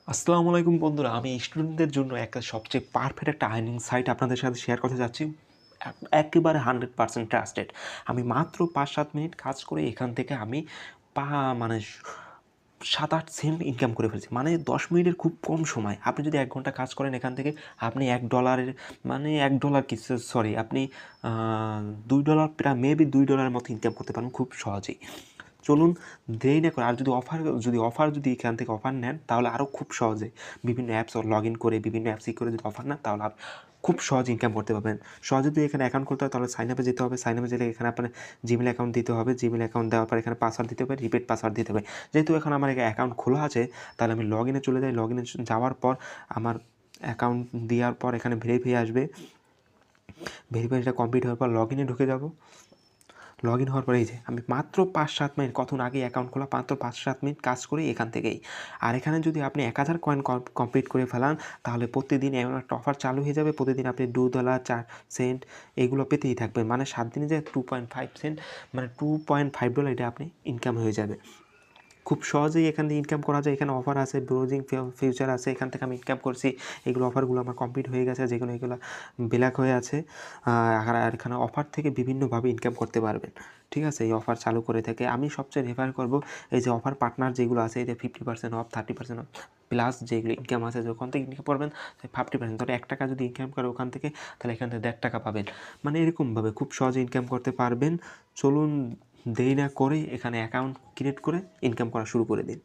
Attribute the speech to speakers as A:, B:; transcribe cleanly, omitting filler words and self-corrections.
A: আসসালামু আলাইকুম বন্ধুরা, আমি স্টুডেন্টদের জন্য একটা সবচেয়ে পারফেক্ট একটা আর্নিং সাইট আপনাদের সাথে শেয়ার করতে যাচ্ছি। একেবারে 100% ট্রাস্টেড। আমি মাত্র ৫-৭ মিনিট কাজ করে এখান থেকে আমি পা মানে ৭-৮ সেন্ট ইনকাম করে ফেলছি। মানে ১০ মিনিটের খুব কম সময়। আপনি যদি ১ ঘন্টা কাজ করেন এখান থেকে আপনি $১ মানে $১ কি সরি আপনি আ $২ প্রায় মেবি $২ মতো ইনকাম করতে পারেন খুব সহজেই। চলুন দেরি না করে, আর যদি এখান থেকে অফার নেন তাহলে আরও খুব সহজে বিভিন্ন অ্যাপস লগ ইন করে বিভিন্ন অ্যাপসই করে যদি অফার নেন তাহলে খুব সহজে ইনকাম করতে পারবেন। সহজে যদি এখানে অ্যাকাউন্ট খুলতে হয় তাহলে সাইন আপে যেতে হবে। সাইন আপে গেলে এখানে আপনার জিমেল অ্যাকাউন্ট দিতে হবে। জিমেল অ্যাকাউন্ট দেওয়ার পর এখানে পাসওয়ার্ড দিতে হবে, রিপিট পাসওয়ার্ড দিতে হবে। যেহেতু এখন আমার অ্যাকাউন্ট খোলা আছে তাহলে আমি লগ ইনে চলে যাই। লগ ইনে যাওয়ার পর আমার অ্যাকাউন্ট দেওয়ার পর এখানে ভেরিফাই আসবে। ভেরিফাইটা কমপ্লিট হওয়ার পর লগ ইনে ঢুকে যাব। লগ ইন হওয়ার পরে এই যে আমি মাত্র ৫-৭ মিনিট, কতক্ষণ আগে অ্যাকাউন্ট খোলা, মাত্র ৫-৭ মিনিট কাজ করি এখান থেকেই। আর এখানে যদি আপনি ১,০০০ কয়েন কমপ্লিট করে ফেলান তাহলে প্রতিদিন এমন একটা অফার চালু হয়ে যাবে। প্রতিদিন আপনি $২, ৪ সেন্ট এগুলো পেতেই থাকবেন। মানে ৭ দিনে যে 2.5 সেন্ট মানে $2.5 এটা আপনি ইনকাম হয়ে যাবে। খুব সহজেই এখান থেকে ইনকাম করা যায়। এখানে অফার আছে, ব্রাউজিং ফিউচার আছে। এখান থেকে আমি ইনকাম করছি। এগুলো অফারগুলো আমার কমপ্লিট হয়ে গেছে, যেগুলো এগুলো ব্ল্যাক হয়ে আছে। আর এখানে অফার থেকে বিভিন্নভাবে ইনকাম করতে পারবেন। ঠিক আছে? এই অফার চালু করে থেকে আমি সবচেয়ে রেফার করব এই যে অফার পার্টনার যেগুলো আছে, এতে 50% অফ, 30% অফ প্লাস যেগুলো ইনকাম আছে যখন থেকে ইনকাম করবেন 50%, ধরো ৳১ যদি ইনকাম করে ওখান থেকে তাহলে এখান থেকে ৳১.৫ পাবেন। মানে এরকমভাবে খুব সহজে ইনকাম করতে পারবেন। চলুন দেরি না করে এখানে অ্যাকাউন্ট ক্রিয়েট করে ইনকাম করা শুরু করে দিন।